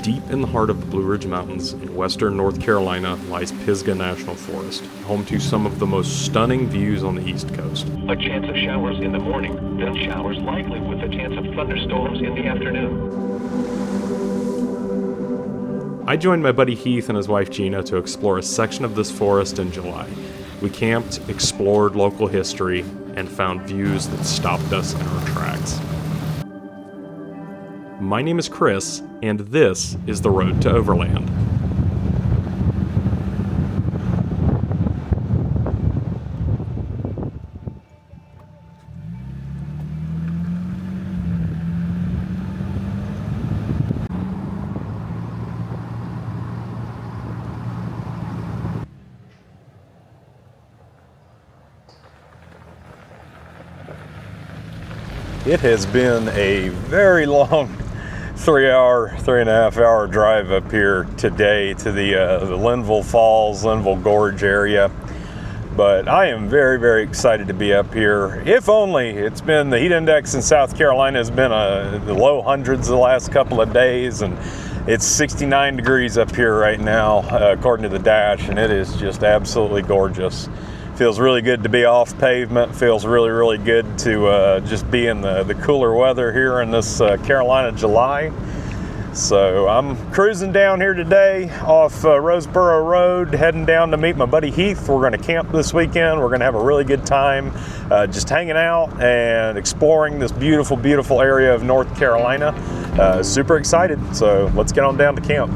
Deep in the heart of the Blue Ridge Mountains in western North Carolina lies Pisgah National Forest, home to some of the most stunning views on the East Coast. A chance of showers in the morning, then showers likely with a chance of thunderstorms in the afternoon. I joined my buddy Heath and his wife Gina to explore a section of this forest in July. We camped, explored local history, and found views that stopped us in our tracks. My name is Chris, and this is The Road to Overland. It has been a very long 3.5 hour drive up here today to the Linville Falls, Linville Gorge area. But I am very, very excited to be up here. If only it's been, the heat index in South Carolina has been the low hundreds the last couple of days, and it's 69 degrees up here right now, according to the dash, and it is just absolutely gorgeous. Feels really good to be off pavement. Feels really, really good to just be in the cooler weather here in this Carolina July. So I'm cruising down here today off Roseboro Road, heading down to meet my buddy Heath. We're going to camp this weekend. We're going to have a really good time just hanging out and exploring this beautiful, beautiful area of North Carolina. Super excited. So let's get on down to camp.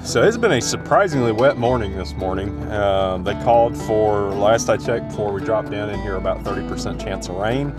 So it's been a surprisingly wet morning this morning. They called for, last I checked before we dropped down in here, about 30% chance of rain.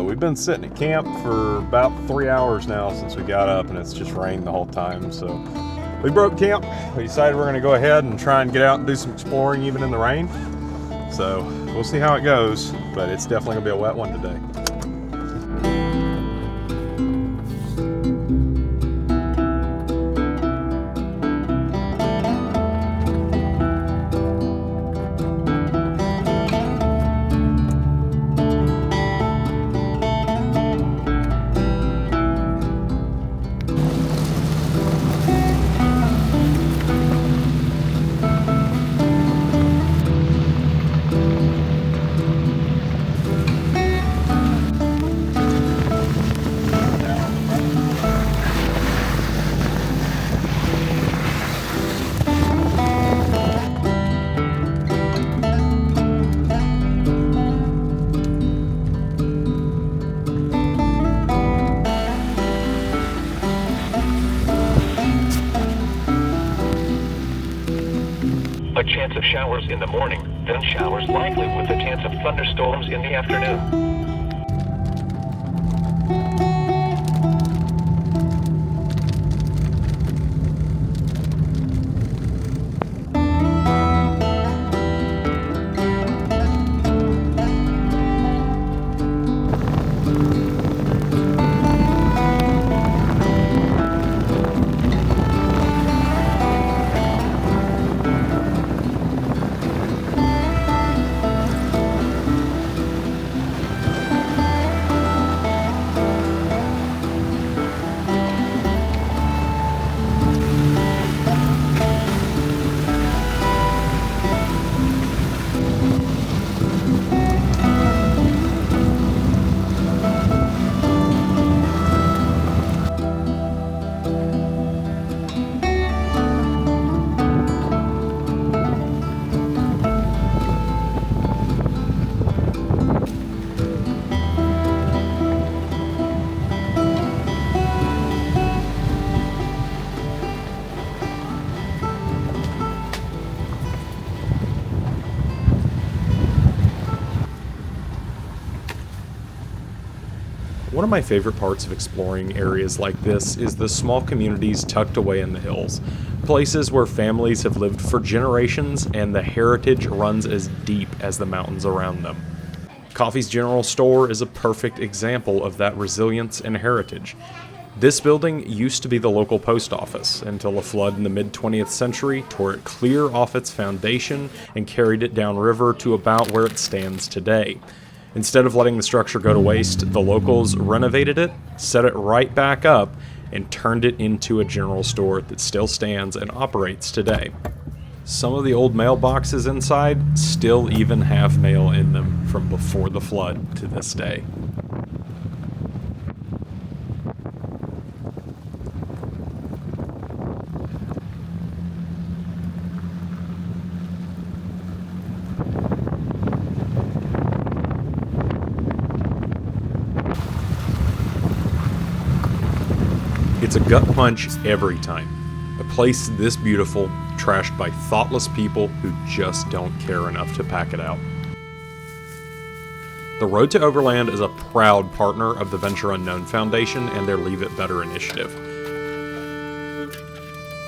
We've been sitting at camp for about 3 hours now since we got up, and it's just rained the whole time. So we broke camp. We decided we're going to go ahead and try and get out and do some exploring even in the rain. So we'll see how it goes, but it's definitely going to be a wet one today. of showers in the morning, then showers likely with a chance of thunderstorms in the afternoon. One of my favorite parts of exploring areas like this is the small communities tucked away in the hills. Places where families have lived for generations and the heritage runs as deep as the mountains around them. Coffee's General Store is a perfect example of that resilience and heritage. This building used to be the local post office until a flood in the mid-20th century tore it clear off its foundation and carried it downriver to about where it stands today. Instead of letting the structure go to waste, the locals renovated it, set it right back up, and turned it into a general store that still stands and operates today. Some of the old mailboxes inside still even have mail in them from before the flood to this day. It's a gut punch every time. A place this beautiful, trashed by thoughtless people who just don't care enough to pack it out. The Road to Overland is a proud partner of the Venture Unknown Foundation and their Leave It Better initiative.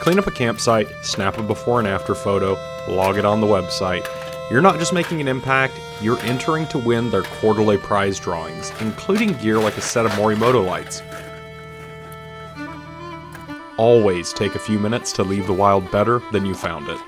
Clean up a campsite, snap a before and after photo, log it on the website. You're not just making an impact, you're entering to win their quarterly prize drawings, including gear like a set of Morimoto lights. Always take a few minutes to leave the wild better than you found it.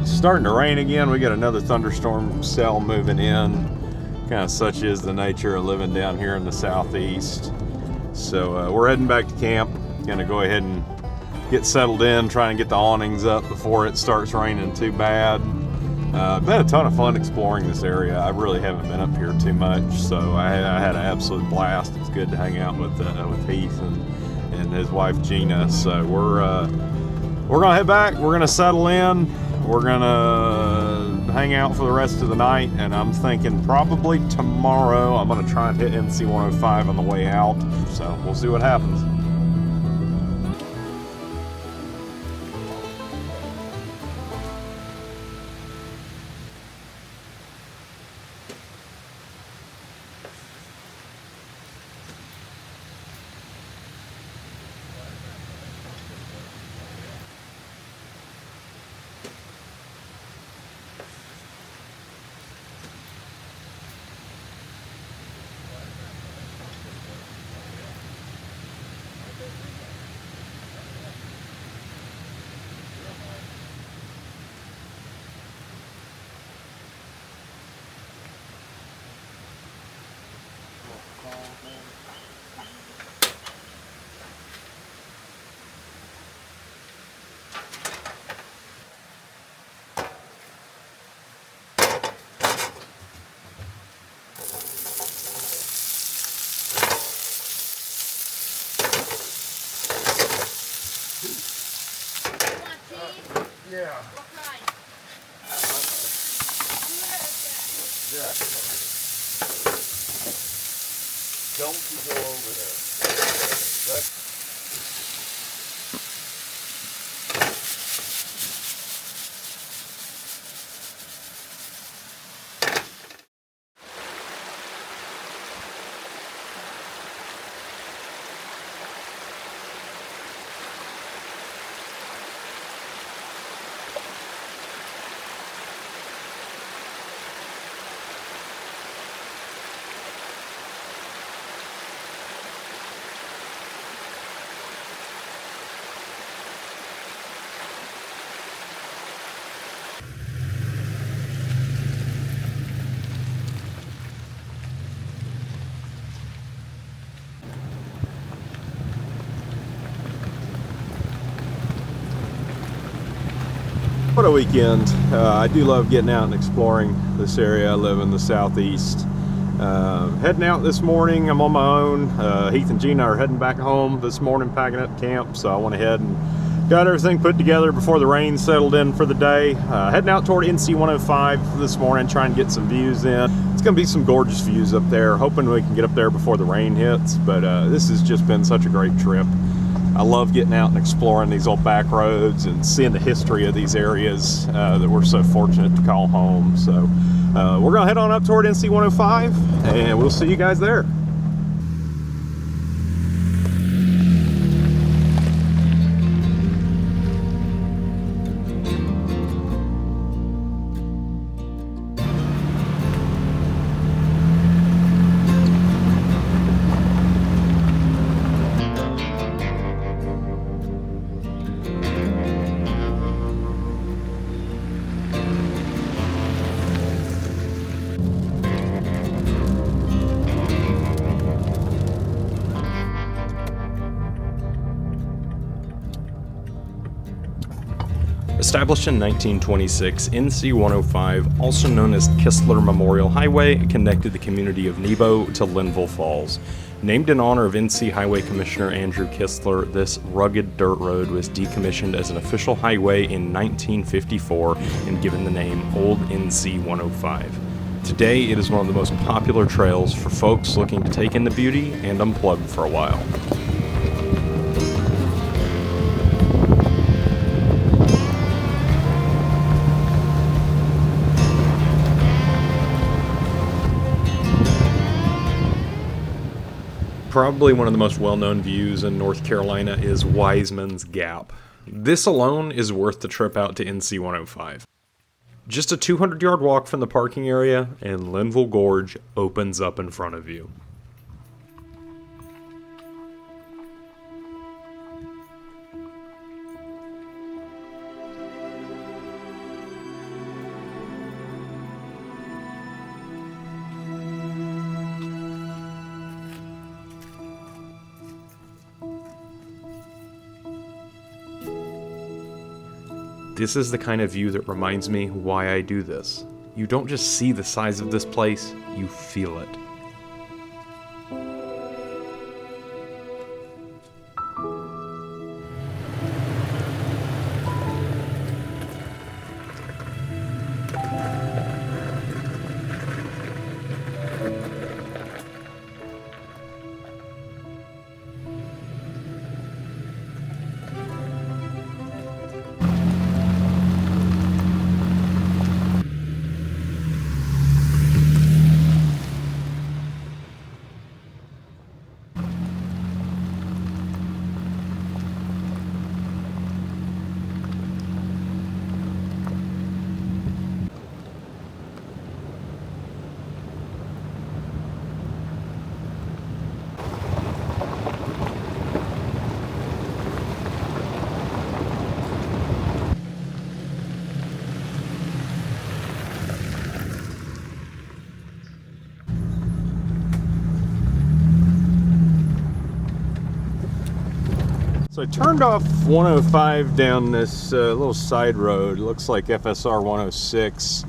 Starting to rain again. We got another thunderstorm cell moving in. Kind of such is the nature of living down here in the southeast. So we're heading back to camp. Gonna go ahead and get settled in, try and get the awnings up before it starts raining too bad. Been a ton of fun exploring this area. I really haven't been up here too much, so I had an absolute blast. It's good to hang out with Heath and his wife Gina. So we're gonna head back. We're gonna settle in. We're gonna hang out for the rest of the night, and I'm thinking probably tomorrow I'm gonna try and hit NC 105 on the way out. So we'll see what happens. Don't you go over there. What a weekend. I do love getting out and exploring this area. I live in the southeast. Heading out this morning, I'm on my own. Heath and Gina are heading back home this morning, packing up camp, so I went ahead and got everything put together before the rain settled in for the day. Heading out toward NC 105 this morning, trying to get some views in. It's going to be some gorgeous views up there. Hoping we can get up there before the rain hits, but this has just been such a great trip. I love getting out and exploring these old back roads and seeing the history of these areas that we're so fortunate to call home. So we're going to head on up toward NC 105 and we'll see you guys there. Established in 1926, NC 105, also known as Kistler Memorial Highway, connected the community of Nebo to Linville Falls. Named in honor of NC Highway Commissioner Andrew Kistler, this rugged dirt road was decommissioned as an official highway in 1954 and given the name Old NC 105. Today, it is one of the most popular trails for folks looking to take in the beauty and unplug for a while. Probably one of the most well-known views in North Carolina is Wisemans Gap. This alone is worth the trip out to NC 105. Just a 200-yard walk from the parking area, and Linville Gorge opens up in front of you. This is the kind of view that reminds me why I do this. You don't just see the size of this place, you feel it. So I turned off 105 down this little side road. It looks like FSR 106.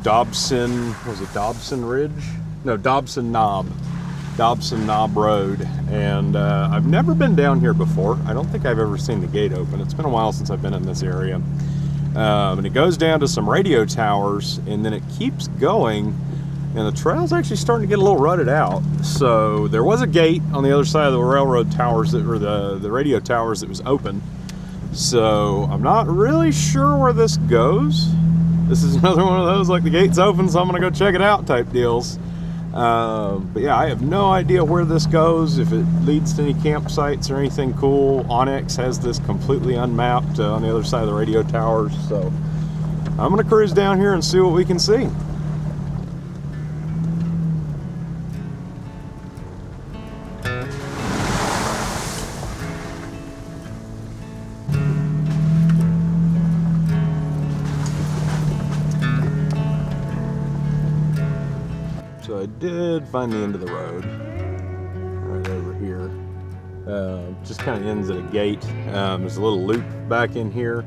Dobson, was it Dobson Ridge? No, Dobson Knob. Dobson Knob Road. And I've never been down here before. I don't think I've ever seen the gate open. It's been a while since I've been in this area. And it goes down to some radio towers, and then it keeps going, and the trail's actually starting to get a little rutted out. So there was a gate on the other side of the railroad towers, that were the radio towers, that was open. So I'm not really sure where this goes. This is another one of those, like, the gate's open, so I'm gonna go check it out type deals. But yeah, I have no idea where this goes, if it leads to any campsites or anything cool. Onyx has this completely unmapped on the other side of the radio towers, so I'm gonna cruise down here and see what we can see. So I did find the end of the road, right over here. Just kind of ends at a gate. There's a little loop back in here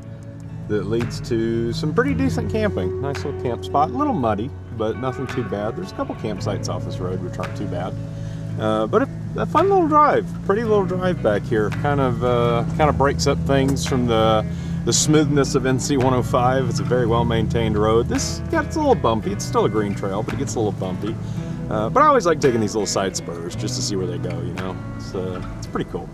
that leads to some pretty decent camping. Nice little camp spot, a little muddy, but nothing too bad. There's a couple campsites off this road which aren't too bad. But a fun little drive, pretty little drive back here. Kind of breaks up things from the smoothness of NC 105. It's a very well maintained road. This gets a little bumpy. It's still a green trail, but it gets a little bumpy. But I always like taking these little side spurs just to see where they go, you know. It's pretty cool.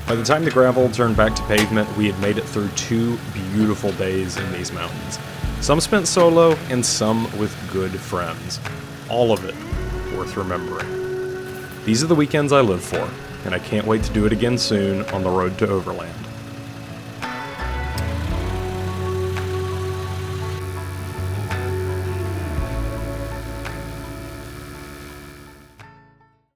By the time the gravel turned back to pavement, we had made it through 2 beautiful days in these mountains. Some spent solo, and some with good friends. All of it worth remembering. These are the weekends I live for, and I can't wait to do it again soon on the road to Overland.